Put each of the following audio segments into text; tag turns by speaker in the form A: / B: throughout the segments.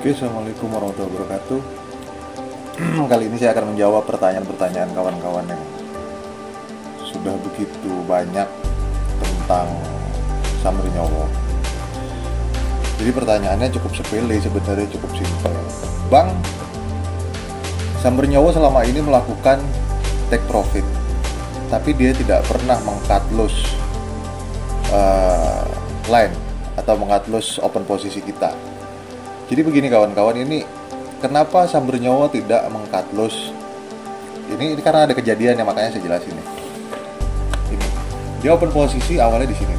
A: Oke, assalamualaikum warahmatullahi wabarakatuh. Kali ini saya akan menjawab pertanyaan-pertanyaan kawan-kawan yang sudah begitu banyak tentang Samrinyowo. Jadi pertanyaannya cukup sepele, sebenarnya cukup simpel. Bang, Samrinyowo selama ini melakukan take profit, tapi dia tidak pernah meng-cut loss line atau meng-cut loss open posisi kita. Jadi begini kawan-kawan, ini kenapa Samrinyowo tidak meng-cut loss? Ini karena ada kejadian yang makanya saya jelasin nih. Ini dia open posisi awalnya di sini.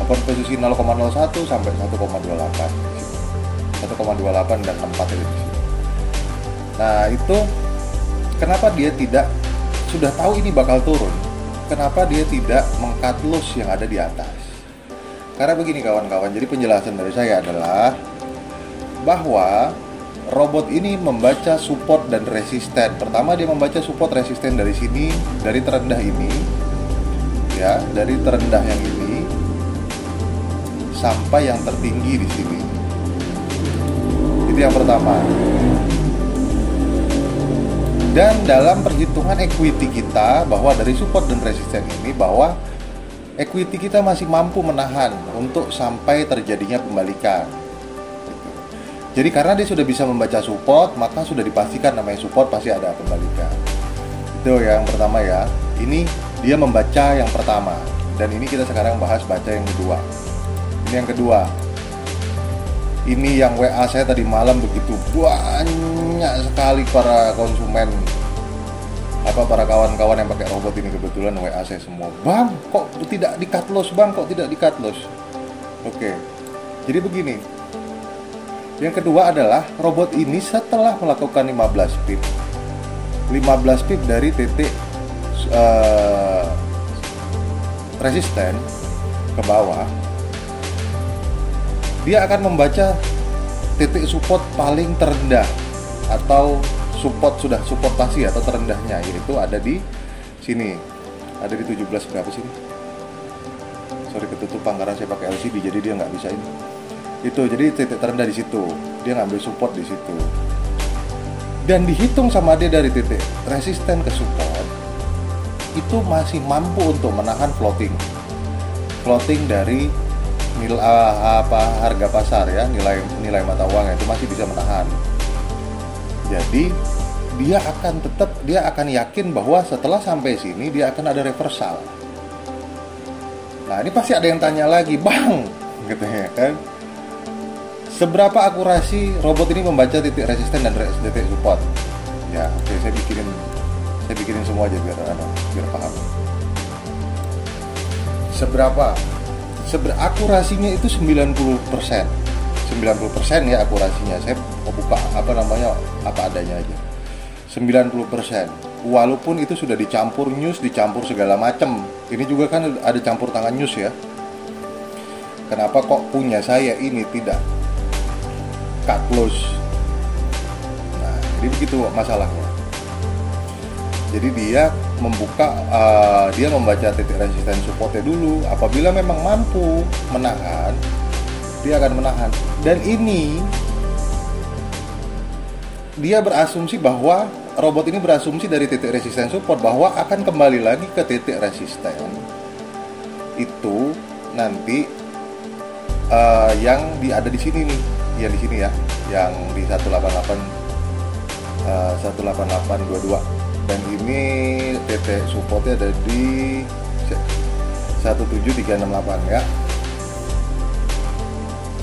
A: Open posisi 0,01 sampai 1,28. 1,28 dan 4 di sini. Nah, itu kenapa dia tidak, sudah tahu ini bakal turun, kenapa dia tidak meng-cut loss yang ada di atas? Karena begini kawan-kawan, jadi penjelasan dari saya adalah bahwa robot ini membaca support dan resisten. Pertama dia membaca support resisten dari sini, dari terendah ini, ya, dari terendah yang ini sampai yang tertinggi di sini. Itu yang pertama. Dan dalam perhitungan equity kita, bahwa dari support dan resisten ini, bahwa equity kita masih mampu menahan untuk sampai terjadinya pembalikan. Jadi karena dia sudah bisa membaca support, maka sudah dipastikan namanya support pasti ada pembalikan. Itu yang pertama ya. Ini dia membaca yang pertama. Dan ini kita sekarang bahas baca yang kedua. Ini yang kedua. Ini yang WA saya tadi malam begitu banyak sekali para konsumen, para kawan-kawan yang pakai robot ini, kebetulan WA saya semua. Bang, kok tidak di-cut loss? Bang, kok tidak di-cut loss? Oke. Jadi begini. Yang kedua adalah robot ini setelah melakukan 15 pip. 15 pip dari titik resisten ke bawah, dia akan membaca titik support paling terendah atau support sudah supportasi atau terendahnya, yaitu ada di sini, ada di 17 berapa sini? Sorry, ketutupan karena saya pakai LCD jadi dia nggak bisa ini. Itu jadi titik terendah di situ, dia ngambil support di situ. Dan dihitung sama dia dari titik resisten ke support, itu masih mampu untuk menahan floating dari harga pasar ya, nilai mata uangnya itu masih bisa menahan. Jadi dia akan yakin bahwa setelah sampai sini dia akan ada reversal. Nah, ini pasti ada yang tanya lagi, Bang, gitu ya kan, seberapa akurasi robot ini membaca titik resisten dan titik support? Ya, oke, saya bikinin semua aja biar paham. Seberapa akurasinya itu 90%. 90% ya akurasinya. Saya buka apa adanya aja. 90%. Walaupun itu sudah dicampur news, dicampur segala macam. Ini juga kan ada campur tangan news ya. Kenapa kok punya saya ini tidak cut loss? Nah, jadi begitu masalahnya. Jadi dia membaca titik resisten supportnya dulu. Apabila memang mampu menahan, dia akan menahan. Dan ini dia berasumsi bahwa robot ini berasumsi dari titik resisten support bahwa akan kembali lagi ke titik resisten itu nanti, yang ada di sini nih, yang di sini ya, yang di 18822. Dan ini titik supportnya ada di 17368 ya.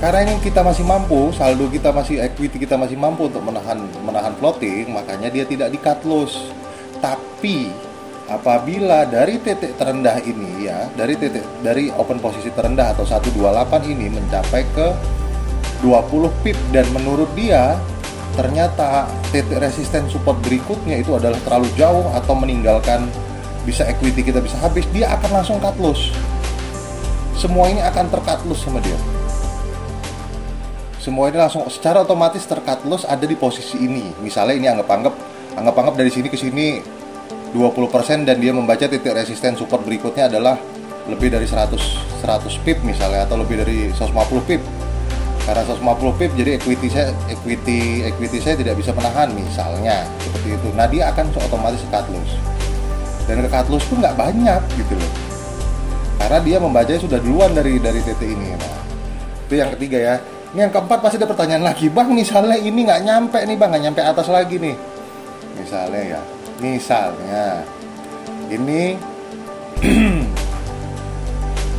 A: Karena ini kita masih mampu, saldo kita masih, equity kita masih mampu untuk menahan floating, makanya dia tidak di cut loss. Tapi apabila dari titik terendah ini ya, dari open posisi terendah atau 128 ini mencapai ke 20 pip, dan menurut dia ternyata titik resisten support berikutnya itu adalah terlalu jauh atau meninggalkan, bisa equity kita bisa habis, dia akan langsung cut loss. Semua ini akan ter-cut loss sama dia. Semua ini langsung secara otomatis ter-cut loss ada di posisi ini. Misalnya ini anggap dari sini ke sini 20%, dan dia membaca titik resisten support berikutnya adalah lebih dari 100 pip misalnya, atau lebih dari 150 pip. Karena 150 pip jadi equity saya tidak bisa menahan misalnya seperti itu. Nah dia akan otomatis cut loss. Dan ke cut loss pun nggak banyak gitu loh. Karena dia membacanya sudah duluan dari titik ini. Nah, itu yang ketiga ya. Ini yang keempat pasti ada pertanyaan lagi, Bang, misalnya ini nggak nyampe nih Bang, nggak nyampe atas lagi nih. Misalnya ini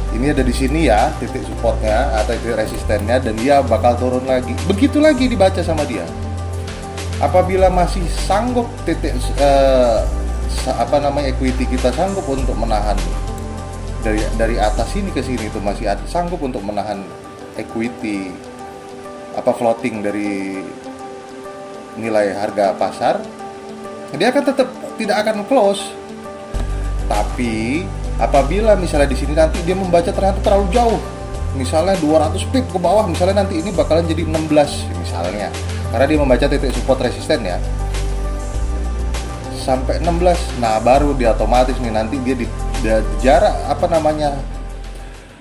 A: ini ada di sini ya titik supportnya atau titik resistennya, dan dia bakal turun lagi. Begitu lagi dibaca sama dia. Apabila masih sanggup equity kita sanggup untuk menahan dari atas sini ke sini itu masih sanggup untuk menahan equity floating dari nilai harga pasar, dia akan tetap tidak akan close. Tapi apabila misalnya di sini nanti dia membaca ternyata terlalu jauh, misalnya 200 pip ke bawah, misalnya nanti ini bakalan jadi 16 misalnya, karena dia membaca titik support resisten ya sampai 16. Nah baru dia otomatis nih nanti dia di jarak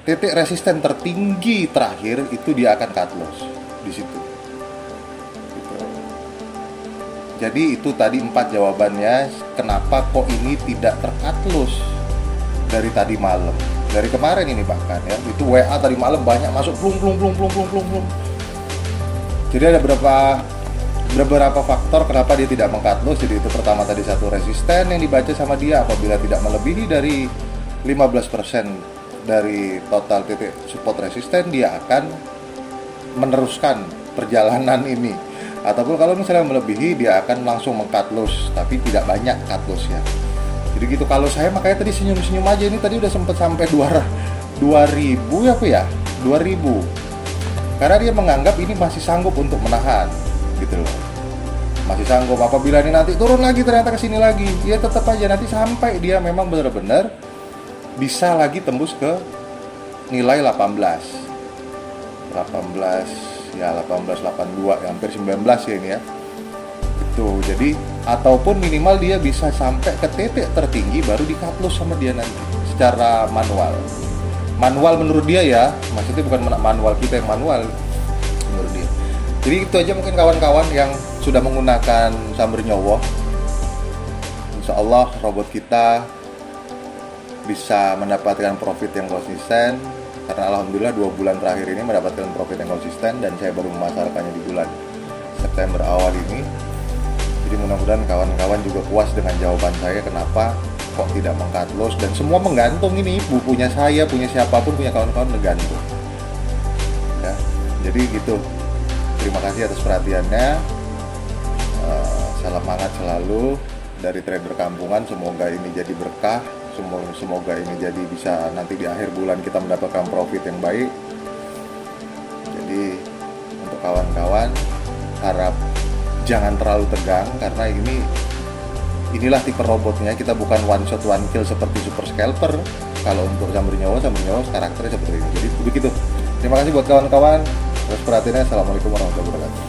A: titik resisten tertinggi terakhir itu dia akan cut loss di situ. Gitu. Jadi itu tadi 4 jawabannya kenapa kok ini tidak ter-cut loss dari tadi malam, dari kemarin ini bahkan ya. Itu WA tadi malam banyak masuk plung. Jadi ada beberapa faktor kenapa dia tidak meng-cut loss. Jadi itu pertama tadi satu resisten yang dibaca sama dia apabila tidak melebihi dari 15% dari total titik support resisten, dia akan meneruskan perjalanan ini. Ataupun kalau misalnya melebihi, dia akan langsung meng-cut loss, tapi tidak banyak cut loss ya. Jadi gitu. Kalau saya makanya tadi senyum-senyum aja, ini tadi udah sempet sampai 2000 ya 2000. Karena dia menganggap ini masih sanggup untuk menahan gitu loh. Masih sanggup. Apabila ini nanti turun lagi ternyata ke sini lagi, ya tetap aja nanti sampai dia memang benar-benar bisa lagi tembus ke nilai 1882 ya, hampir 19 ya ini ya. Itu jadi ataupun minimal dia bisa sampai ke titik tertinggi baru di cut loss sama dia nanti secara manual menurut dia ya, maksudnya bukan manual kita yang manual menurut dia. Jadi itu aja mungkin kawan-kawan yang sudah menggunakan Sumber Nyowo. Insya Allah robot kita bisa mendapatkan profit yang konsisten, karena alhamdulillah 2 bulan terakhir ini mendapatkan profit yang konsisten, dan saya baru memasarkannya di bulan September awal ini. Jadi mudah-mudahan kawan-kawan juga puas dengan jawaban saya kenapa kok tidak meng-cut loss, dan semua menggantung ini, punya saya, punya siapapun, punya kawan-kawan menggantung ya. Jadi gitu. Terima kasih atas perhatiannya. Salam hangat selalu dari trader kampungan. Semoga ini jadi berkah. Semoga ini jadi bisa nanti di akhir bulan kita mendapatkan profit yang baik. Jadi untuk kawan-kawan harap jangan terlalu tegang, karena inilah tipe robotnya. Kita bukan one shot one kill seperti super scalper. Kalau untuk Sumber Nyowo karakternya seperti ini. Jadi begitu. Terima kasih buat kawan-kawan atas perhatiannya. Assalamualaikum warahmatullahi wabarakatuh.